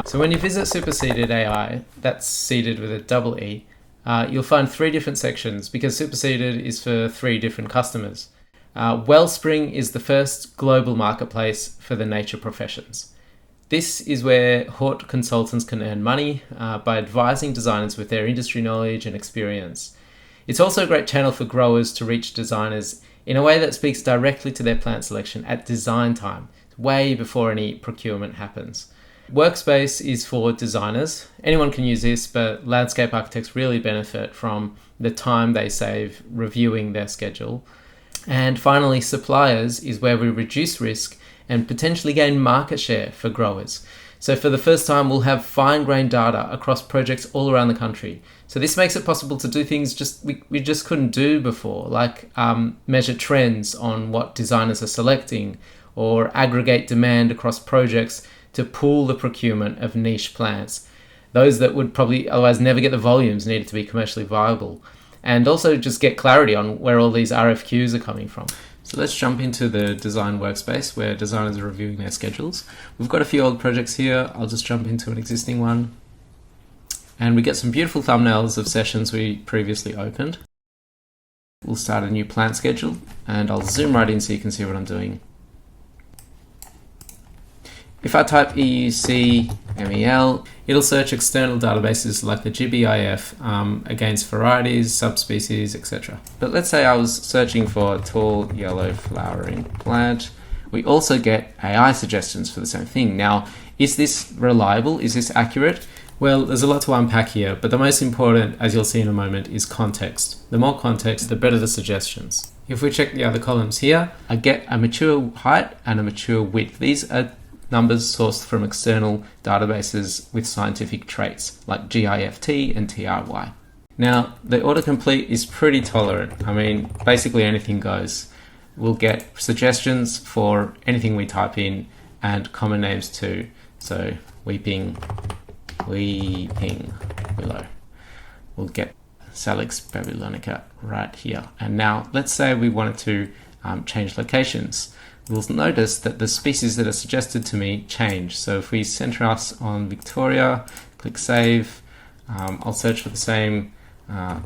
So when you visit SuperSeeded.ai, that's seeded with a double E, you'll find three different sections because SuperSeeded is for three different customers. Wellspring is the first global marketplace for the nature professions. This is where hort consultants can earn money by advising designers with their industry knowledge and experience. It's also a great channel for growers to reach designers in a way that speaks directly to their plant selection at design time, way before any procurement happens. Workspace is for designers. Anyone can use this, but landscape architects really benefit from the time they save reviewing their schedule. And finally, suppliers is where we reduce risk and potentially gain market share for growers. So for the first time, we'll have fine-grained data across projects all around the country. So this makes it possible to do things we just couldn't do before, like measure trends on what designers are selecting, or aggregate demand across projects to pool the procurement of niche plants, those that would probably otherwise never get the volumes needed to be commercially viable, and also just get clarity on where all these RFQs are coming from. So let's jump into the design workspace where designers are reviewing their schedules. We've got a few old projects here. I'll just jump into an existing one. And we get some beautiful thumbnails of sessions we previously opened. We'll start a new plant schedule and I'll zoom right in so you can see what I'm doing. If I type EUC-MEL, it'll search external databases like the GBIF against varieties, subspecies, etc. But let's say I was searching for a tall yellow flowering plant. We also get AI suggestions for the same thing. Now, is this reliable? Is this accurate? Well, there's a lot to unpack here, but the most important, as you'll see in a moment, is context. The more context, the better the suggestions. If we check the other columns here, I get a mature height and a mature width. These are numbers sourced from external databases with scientific traits like GIFT and TRY. Now, the autocomplete is pretty tolerant. I mean, basically anything goes. We'll get suggestions for anything we type in and common names too. So weeping willow. We'll get Salix babylonica right here. And now let's say we wanted to change locations. We'll notice that the species that are suggested to me change. So if we center us on Victoria, click save, I'll search for the same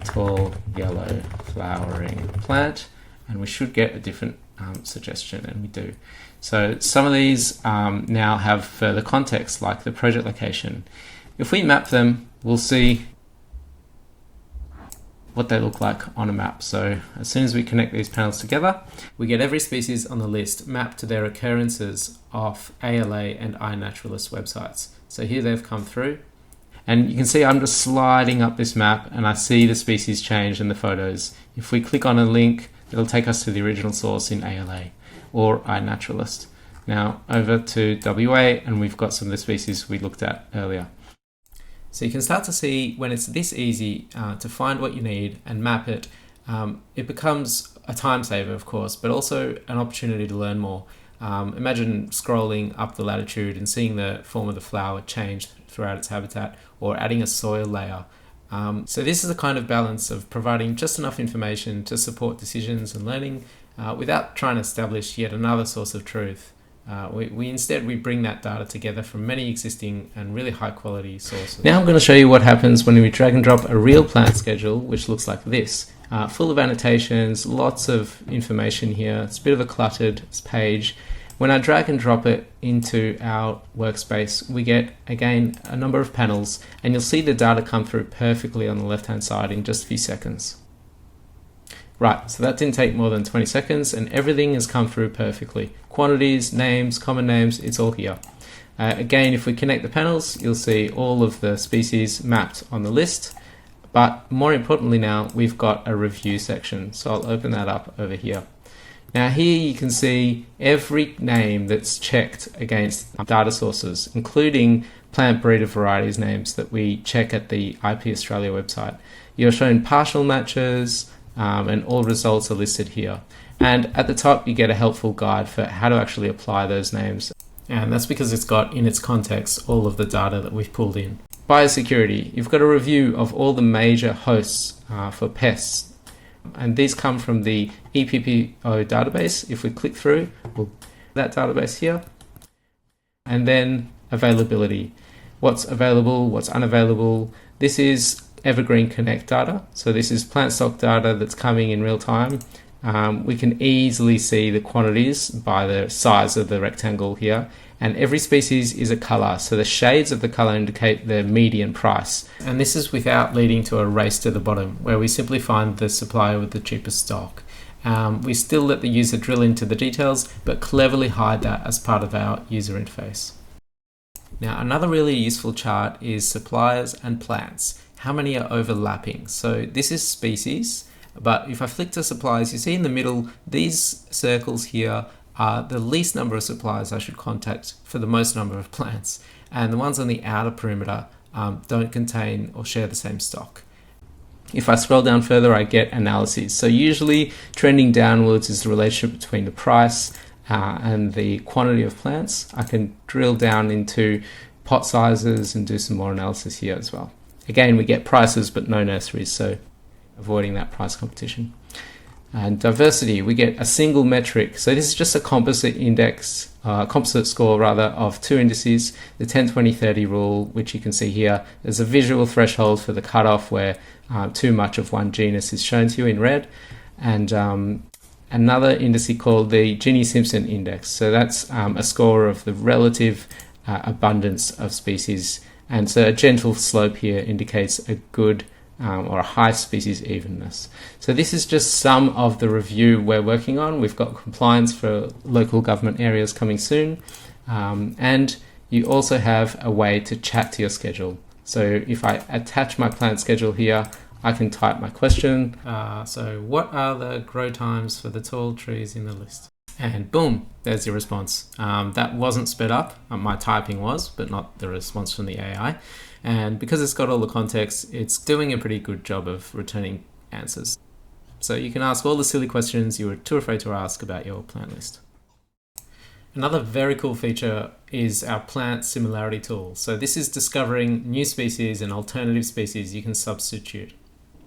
tall yellow flowering plant, and we should get a different suggestion, and we do. So some of these now have further context, like the project location. If we map them, we'll see what they look like on a map. So as soon as we connect these panels together, we get every species on the list mapped to their occurrences off ALA and iNaturalist websites. So here they've come through, and you can see I'm just sliding up this map and I see the species change in the photos. If we click on a link, it'll take us to the original source in ALA or iNaturalist. Now over to WA, and we've got some of the species we looked at earlier. So you can start to see when it's this easy to find what you need and map it, it becomes a time saver, of course, but also an opportunity to learn more. Imagine scrolling up the latitude and seeing the form of the flower change throughout its habitat, or adding a soil layer. So this is a kind of balance of providing just enough information to support decisions and learning without trying to establish yet another source of truth. Instead we bring that data together from many existing and really high quality sources. Now I'm going to show you what happens when we drag and drop a real plant schedule, which looks like this, full of annotations, lots of information here. It's a bit of a cluttered page. When I drag and drop it into our workspace, we get again a number of panels, and you'll see the data come through perfectly on the left hand side in just a few seconds. Right, so that didn't take more than 20 seconds and everything has come through perfectly. Quantities, names, common names, it's all here. Again, if we connect the panels, you'll see all of the species mapped on the list, but more importantly now, we've got a review section. So I'll open that up over here. Now here you can see every name that's checked against data sources, including plant breeder varieties names that we check at the IP Australia website. You're shown partial matches, and all results are listed here. And at the top you get a helpful guide for how to actually apply those names, and that's because it's got in its context all of the data that we've pulled in. Biosecurity, you've got a review of all the major hosts for pests, and these come from the EPPO database. If we click through that database here, and then availability. what's available, what's unavailable. This is Evergreen Connect data. So this is plant stock data that's coming in real time. We can easily see the quantities by the size of the rectangle here. And every species is a color. So the shades of the color indicate the median price. And this is without leading to a race to the bottom, where we simply find the supplier with the cheapest stock. We still let the user drill into the details, but cleverly hide that as part of our user interface. Now, another really useful chart is suppliers and plants. How many are overlapping? So this is species, but if I flick to suppliers, you see in the middle, these circles here are the least number of suppliers I should contact for the most number of plants. And the ones on the outer perimeter don't contain or share the same stock. If I scroll down further, I get analyses. So usually trending downwards is the relationship between the price and the quantity of plants. I can drill down into pot sizes and do some more analysis here as well. Again, we get prices but no nurseries, so avoiding that price competition. And diversity, we get a single metric. So this is just a composite index, composite score rather, of two indices, the 10, 20, 30 rule, which you can see here. There's a visual threshold for the cutoff where too much of one genus is shown to you in red. And another indice called the Gini-Simpson index. So that's a score of the relative abundance of species. And so a gentle slope here indicates a good or a high species evenness. So this is just some of the review we're working on. We've got compliance for local government areas coming soon. And you also have a way to chat to your schedule. So if I attach my plant schedule here, I can type my question. So what are the grow times for the tall trees in the list? And boom, there's your response. That wasn't sped up. My typing was, but not the response from the AI. And because it's got all the context, it's doing a pretty good job of returning answers. So you can ask all the silly questions you were too afraid to ask about your plant list. Another very cool feature is our plant similarity tool. So this is discovering new species and alternative species you can substitute.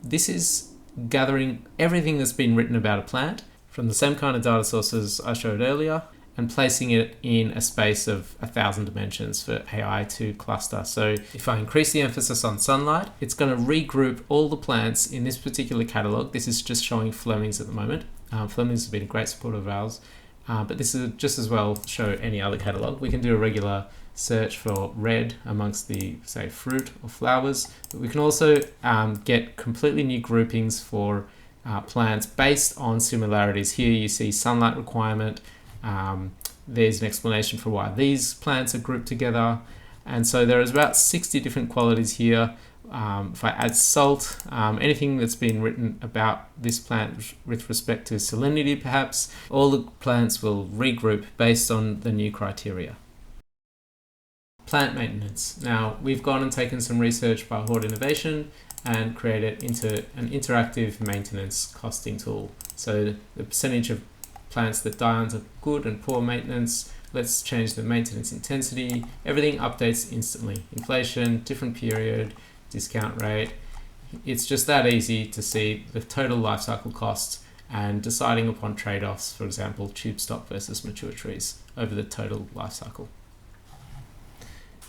This is gathering everything that's been written about a plant from the same kind of data sources I showed earlier and placing it in a space of 1,000 dimensions for AI to cluster. So if I increase the emphasis on sunlight, it's going to regroup all the plants in this particular catalog. This is just showing Flemings at the moment. Flemings has been a great supporter of ours, but this is just as well show any other catalog. We can do a regular search for red amongst the, say, fruit or flowers, but we can also get completely new groupings for plants based on similarities. Here you see sunlight requirement. There's an explanation for why these plants are grouped together. And so there is about 60 different qualities here. If I add salt, anything that's been written about this plant with respect to salinity perhaps, all the plants will regroup based on the new criteria. Plant maintenance. Now we've gone and taken some research by Horde Innovation and created into an interactive maintenance costing tool. So the percentage of plants that die under good and poor maintenance, let's change the maintenance intensity. Everything updates instantly. Inflation, different period, discount rate. It's just that easy to see the total life cycle cost and deciding upon trade-offs, for example, tube stock versus mature trees over the total life cycle.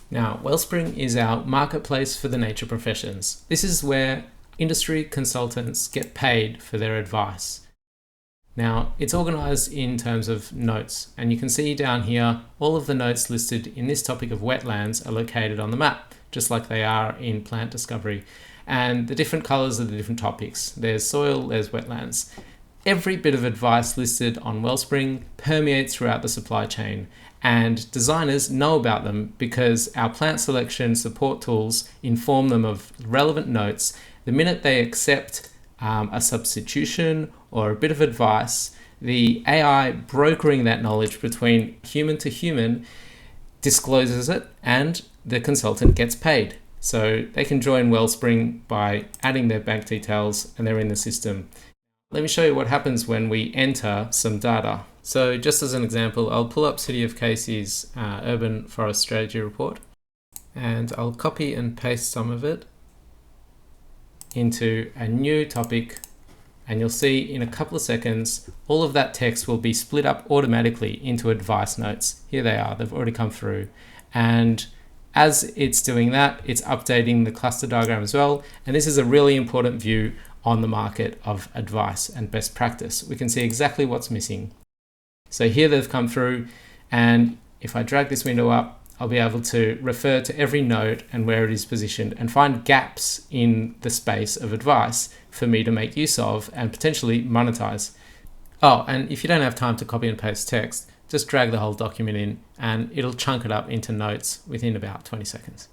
Now, Wellspring is our marketplace for the nature professions. This is where industry consultants get paid for their advice. Now, it's organized in terms of notes, and you can see down here, all of the notes listed in this topic of wetlands are located on the map, just like they are in plant discovery. And the different colors are the different topics. There's soil, there's wetlands. Every bit of advice listed on Wellspring permeates throughout the supply chain, and designers know about them because our plant selection support tools inform them of relevant notes. The minute they accept a substitution or a bit of advice, the AI brokering that knowledge between human to human discloses it and the consultant gets paid. So they can join Wellspring by adding their bank details and they're in the system. Let me show you what happens when we enter some data. So just as an example, I'll pull up City of Casey's Urban Forest Strategy Report and I'll copy and paste some of it into a new topic, and you'll see in a couple of seconds all of that text will be split up automatically into advice notes. Here they are, they've already come through, and As it's doing that, it's updating the cluster diagram as well. And this is a really important view on the market of advice and best practice. We can see exactly what's missing. So here they've come through, and if I drag this window up, I'll be able to refer to every note and where it is positioned and find gaps in the space of advice for me to make use of and potentially monetize. Oh, and if you don't have time to copy and paste text, just drag the whole document in and it'll chunk it up into notes within about 20 seconds.